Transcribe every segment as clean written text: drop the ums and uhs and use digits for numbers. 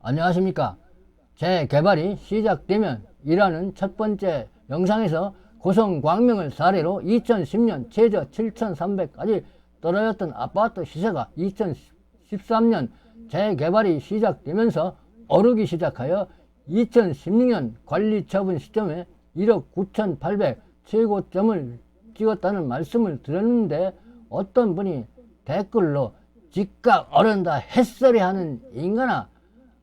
안녕하십니까. 재개발이 시작되면 이라는 첫 번째 영상에서 고성 광명을 사례로 2010년 최저 7,300까지 떨어졌던 아파트 시세가 2013년 재개발이 시작되면서 오르기 시작하여 2016년 관리처분 시점에 1억 9,800 최고점을 찍었다는 말씀을 드렸는데, 어떤 분이 댓글로 집값 오른다 햇소리 하는 인간아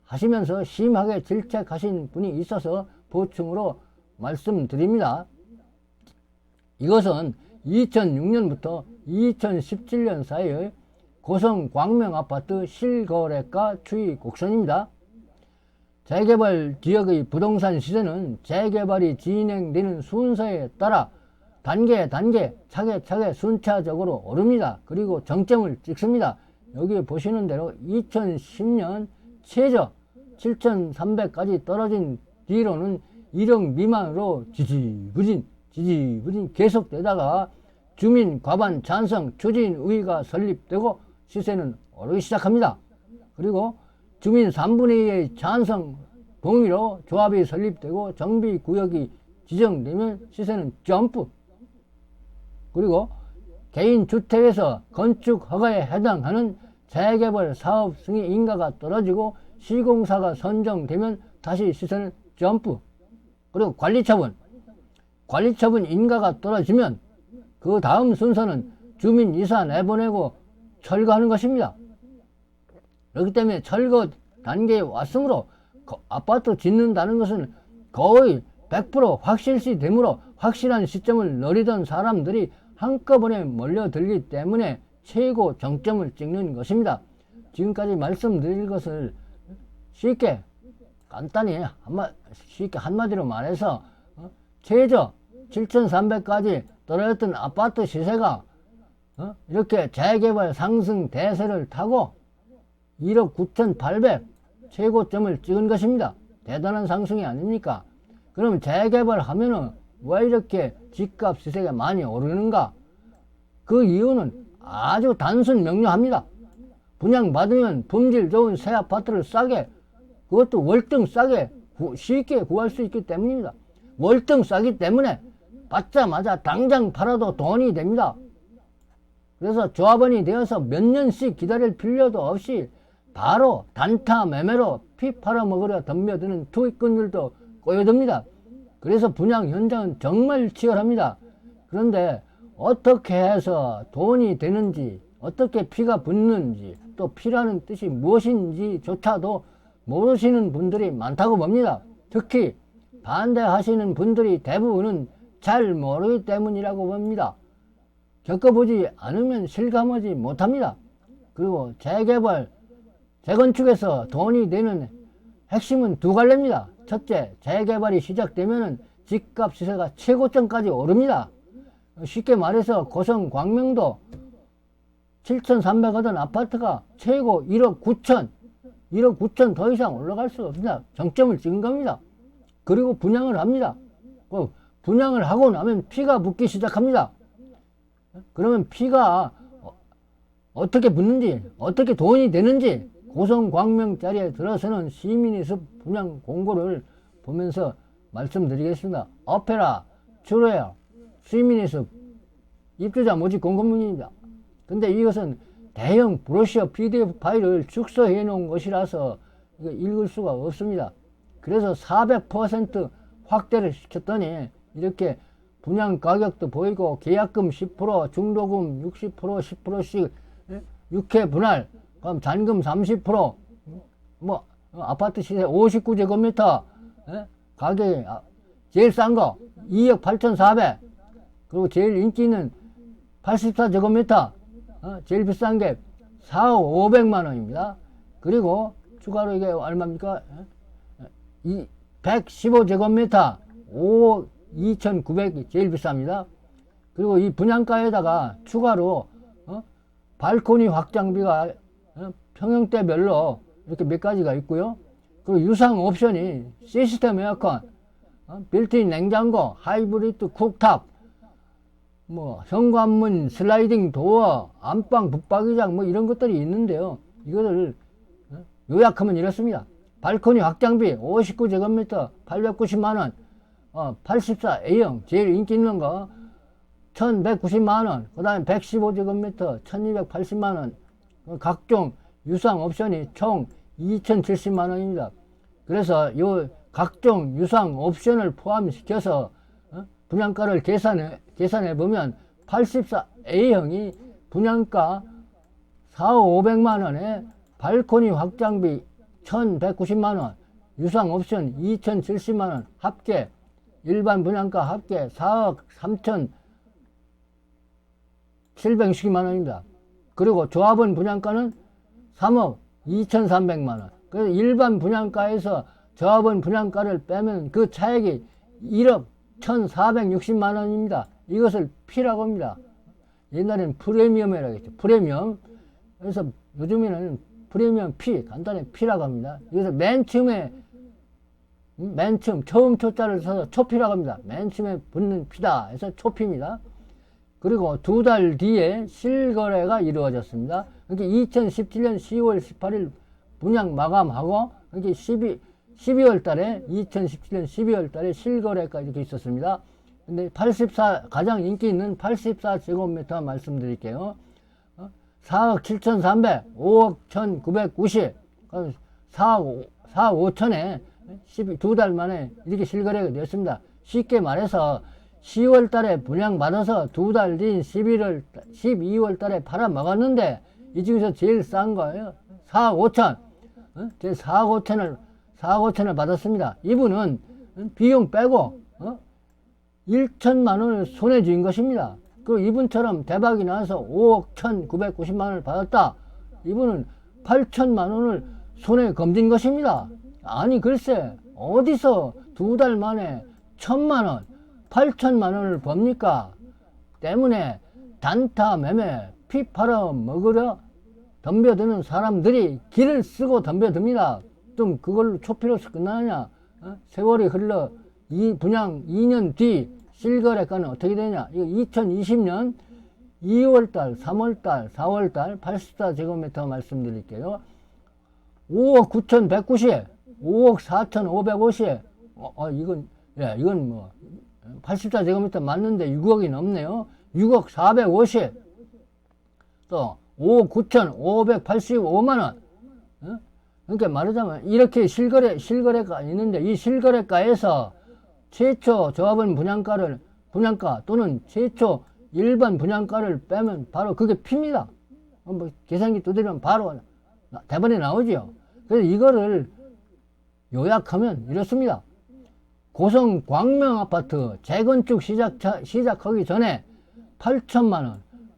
하시면서 심하게 질책하신 분이 있어서 보충으로 말씀드립니다. 이것은 2006년부터 2017년 사이의 고성 광명 아파트 실거래가 추이 곡선입니다. 재개발 지역의 부동산 시세는 재개발이 진행되는 순서에 따라 단계 차례 순차적으로 오릅니다. 그리고 정점을 찍습니다. 여기 보시는 대로 2010년 최저 7,300까지 떨어진 뒤로는 1억 미만으로 지지부진 계속되다가 주민 과반 찬성 추진의가 설립되고 시세는 오르기 시작합니다. 그리고 주민 3분의 2의 찬성 동의로 조합이 설립되고 정비구역이 지정되면 시세는 점프. 그리고 개인주택에서 건축 허가에 해당하는 재개발 사업 승인 인가가 떨어지고 시공사가 선정되면 다시 시세는 점프. 그리고 관리처분 인가가 떨어지면 그 다음 순서는 주민 이사 내보내고 철거하는 것입니다. 그렇기 때문에 철거 단계에 왔으므로 아파트 짓는다는 것은 거의 100% 확실시 되므로 확실한 시점을 노리던 사람들이 한꺼번에 몰려들기 때문에 최고 정점을 찍는 것입니다. 지금까지 말씀드릴 것을 쉽게 간단히 쉽게 한마디로 말해서 최저 7,300까지 떨어졌던 아파트 시세가 이렇게 재개발 상승 대세를 타고 1억 9,800 최고점을 찍은 것입니다. 대단한 상승이 아닙니까? 그럼 재개발 하면은 왜 이렇게 집값 시세가 많이 오르는가? 그 이유는 아주 단순 명료합니다. 분양받으면 품질 좋은 새 아파트를 싸게, 그것도 월등 싸게 쉽게 구할 수 있기 때문입니다. 월등 싸기 때문에 받자마자 당장 팔아도 돈이 됩니다. 그래서 조합원이 되어서 몇 년씩 기다릴 필요도 없이 바로 단타 매매로 피 팔아먹으려 덤벼드는 투기꾼들도 꼬여듭니다. 그래서 분양 현장은 정말 치열합니다. 그런데 어떻게 해서 돈이 되는지, 어떻게 피가 붙는지, 또 피라는 뜻이 무엇인지조차도 모르시는 분들이 많다고 봅니다. 특히 반대하시는 분들이 대부분은 잘 모르기 때문이라고 봅니다. 겪어보지 않으면 실감하지 못합니다. 그리고 재개발, 재건축에서 돈이 되는 핵심은 두 갈래입니다. 첫째, 재개발이 시작되면 집값 시세가 최고점까지 오릅니다. 쉽게 말해서 고성 광명도 7,300 하던 아파트가 최고 1억 9천 더 이상 올라갈 수 없습니다. 정점을 찍은 겁니다. 그리고 분양을 합니다. 분양을 하고 나면 피가 붙기 시작합니다. 그러면 피가 어떻게 붙는지, 어떻게 돈이 되는지 고성 광명자리에 들어서는 시민의 숲 분양 공고를 보면서 말씀드리겠습니다. 오페라, 주로야, 시민의 숲 입주자 모집 공고문입니다. 근데 이것은 대형 브로셔 PDF 파일을 축소해 놓은 것이라서 읽을 수가 없습니다. 그래서 400% 확대를 시켰더니 이렇게 분양 가격도 보이고 계약금 10%, 중도금 60%, 10%씩 6회 분할, 그럼 잔금 30%, 뭐 아파트 시세 59제곱미터, 가격이 제일 싼 거 2억 8,400, 그리고 제일 인기 있는 84제곱미터, 제일 비싼 게 4억 500만 원입니다. 그리고 추가로 이게 얼마입니까? 115제곱미터 5억 2,900이 제일 비쌉니다. 그리고 이 분양가에다가 추가로 발코니 확장비가 평형대별로 이렇게 몇 가지가 있고요. 그리고 유상 옵션이 시스템 에어컨, 빌트인 냉장고, 하이브리드 쿡탑, 뭐 현관문, 슬라이딩 도어, 안방 붙박이장 뭐 이런 것들이 있는데요. 이거를 요약하면 이렇습니다. 발코니 확장비 59제곱미터 890만원. 84A형 제일 인기 있는 거 1190만원. 그 다음에 115제곱미터 1280만원. 각종 유상 옵션이 총 2070만원입니다. 그래서 요 각종 유상 옵션을 포함시켜서 분양가를 계산해 보면 84A형이 분양가 4억 500만원에 발코니 확장비 1190만원, 유상 옵션 2070만원, 합계 일반 분양가 합계 4억 3760만원입니다. 그리고 조합원 분양가는 3억 2300만원. 그래서 일반 분양가에서 조합원 분양가를 빼면 그 차액이 1억 1460만원입니다. 이것을 P라고 합니다. 옛날에는 프리미엄이라고 했죠. 프리미엄. 그래서 요즘에는 프리미엄 P, 간단히 P라고 합니다. 그래서 맨 처음 처음 초자를 써서 초피라고 합니다. 맨 처음에 붙는 P다 해서 초피입니다. 그리고 2달 뒤에 실거래가 이루어졌습니다. 그러니까 2017년 10월 18일 분양 마감하고 그러니까 12월 달에 2017년 12월 달에 실거래가 이렇게 있었습니다. 근데 가장 인기 있는 84제곱미터 말씀드릴게요. 4억 7,300, 5억 1,990, 4억 5천에 2달 만에 이렇게 실거래가 되었습니다. 쉽게 말해서 10월 달에 분양 받아서 2달 뒤인 12월 달에 팔아 먹었는데 이 중에서 제일 싼 거예요. 4억 5천. 제일 4억 5천을 받았습니다. 이분은 비용 빼고 1천만 원을 손에 쥔 것입니다. 그 이분처럼 대박이 나서 5억 1,990만 원을 받았다. 이분은 8천만 원을 손에 검진 것입니다. 아니 글쎄 어디서 2달 만에 1,000만 원, 8천만 원을 법니까? 때문에 단타 매매 피 팔아 먹으려 덤벼드는 사람들이 길을 쓰고 덤벼듭니다. 좀 그걸로 초피로서 끝나느냐? 세월이 흘러 이 분양 2년 뒤 실거래가는 어떻게 되냐? 이거 2020년 2월달, 3월달, 4월달 84제곱미터 말씀드릴게요. 5억 9,190, 5억 4,550. 이건 뭐 84제곱미터 맞는데 6억이 넘네요. 6억 450. 또 5억 9,585만원. 그러니까 말하자면 이렇게 실거래가 있는데 이 실거래가에서 최초 조합원 분양가 또는 최초 일반 분양가를 빼면 바로 그게 P입니다. 뭐 계산기 두드리면 바로 대본에 나오죠. 그래서 이거를 요약하면 이렇습니다. 고성 광명 아파트 재건축 시작하기 전에 8천만원,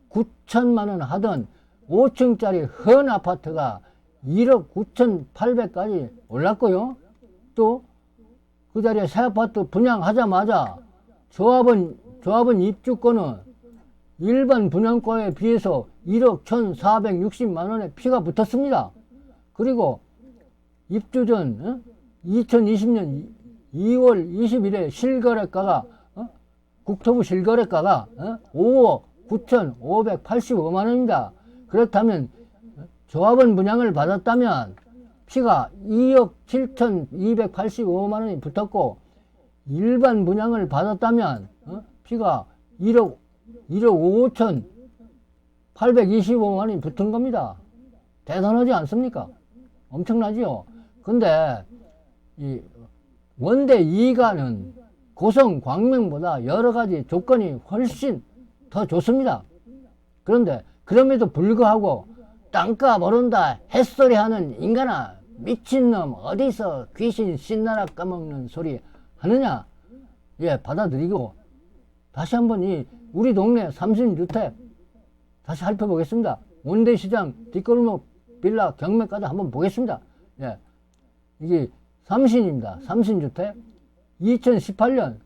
9천만원 하던 5층짜리 헌 아파트가 1억 9,800까지 올랐고요. 또 그 자리에 새 아파트 분양하자마자 조합원 입주권은 일반 분양가에 비해서 1억 1,460만원의 피가 붙었습니다. 그리고 입주 전 2020년 2월 20일에 실거래가가 국토부 실거래가가 5억 9,585만원입니다. 그렇다면 조합원 분양을 받았다면 피가 2억 7,285만원이 붙었고 일반 분양을 받았다면 피가 1억 5,825만원이 붙은 겁니다. 대단하지 않습니까? 엄청나지요? 근데 이 원대 2가는 고성 광명보다 여러가지 조건이 훨씬 더 좋습니다. 그런데 그럼에도 불구하고 땅값 오른다 햇소리 하는 인간아, 미친놈 어디서 귀신 신나라 까먹는 소리 하느냐? 예, 받아들이고 다시 한번 우리 동네 삼신주택 다시 살펴보겠습니다. 원대시장 뒷골목 빌라 경매가도 한번 보겠습니다. 예, 이게 삼신입니다. 삼신주택 2018년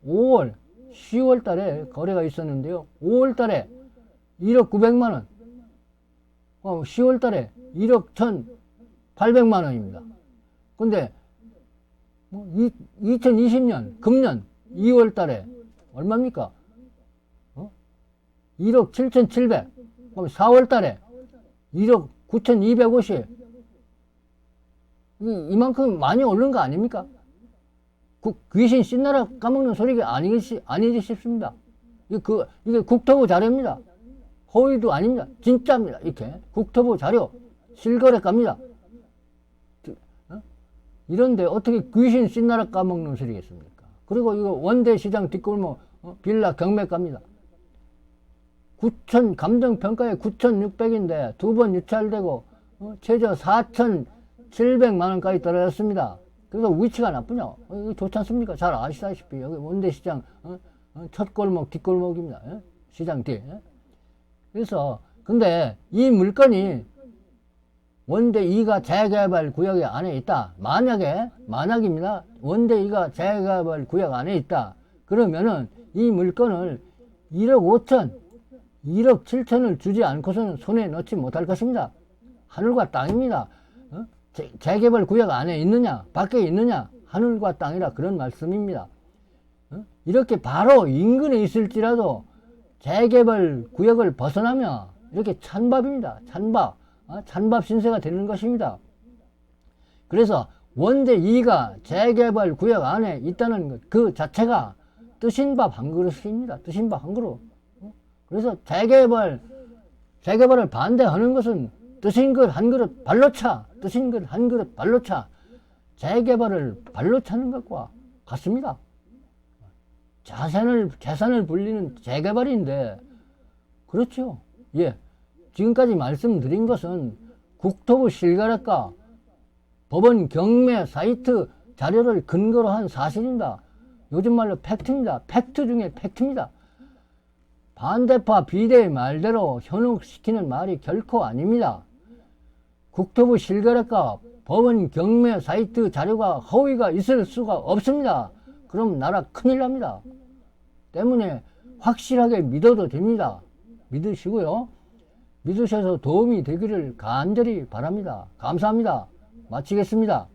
5월 10월 달에 거래가 있었는데요. 5월 달에 1억 900만원, 10월 달에 1억 1,800만원입니다. 근데 2020년 금년 2월 달에 얼마입니까? 1억 7,700. 그럼 4월 달에 1억 9,250. 이만큼 많이 오른 거 아닙니까? 귀신 씻나라 까먹는 소리가 아니지 싶습니다. 이게 국토부 자료입니다. 허위도 아닙니다. 진짜입니다. 이렇게 국토부 자료 실거래가입니다. 이런데 어떻게 귀신 씻나라 까먹는 소리겠습니까? 그리고 이거 원대시장 뒷골목 빌라 경매가입니다. 9천 감정평가에 9,600인데 두 번 유찰되고 최저 4,700만 원까지 떨어졌습니다. 그래서 위치가 나쁘냐? 좋지 않습니까? 잘 아시다시피 여기 원대시장 첫 골목 뒷골목입니다. 시장 뒤에. 그래서 근데 이 물건이 원대 2가 재개발 구역 안에 있다. 만약입니다. 원대 2가 재개발 구역 안에 있다. 그러면은 이 물건을 1억 5천, 1억 7천을 주지 않고서는 손에 넣지 못할 것입니다. 하늘과 땅입니다. 재개발 구역 안에 있느냐, 밖에 있느냐, 하늘과 땅이라 그런 말씀입니다. 이렇게 바로 인근에 있을지라도 재개발 구역을 벗어나면 이렇게 찬밥입니다. 찬밥 신세가 되는 것입니다. 그래서 원대 2가 재개발 구역 안에 있다는 것, 그 자체가 뜨신 밥 한 그릇입니다. 뜨신 밥 한 그릇. 그래서 재개발을 반대하는 것은 뜨신 것 한 그릇 발로 차, 뜨신 것 한 그릇 발로 차, 재개발을 발로 차는 것과 같습니다. 재산을 불리는 재개발인데, 그렇죠. 예. 지금까지 말씀드린 것은 국토부 실거래가 법원 경매 사이트 자료를 근거로 한 사실입니다. 요즘 말로 팩트입니다. 팩트 중에 팩트입니다. 반대파 비대의 말대로 현혹시키는 말이 결코 아닙니다. 국토부 실거래가 법원 경매 사이트 자료가 허위가 있을 수가 없습니다. 그럼 나라 큰일 납니다. 때문에 확실하게 믿어도 됩니다. 믿으시고요. 믿으셔서 도움이 되기를 간절히 바랍니다. 감사합니다. 마치겠습니다.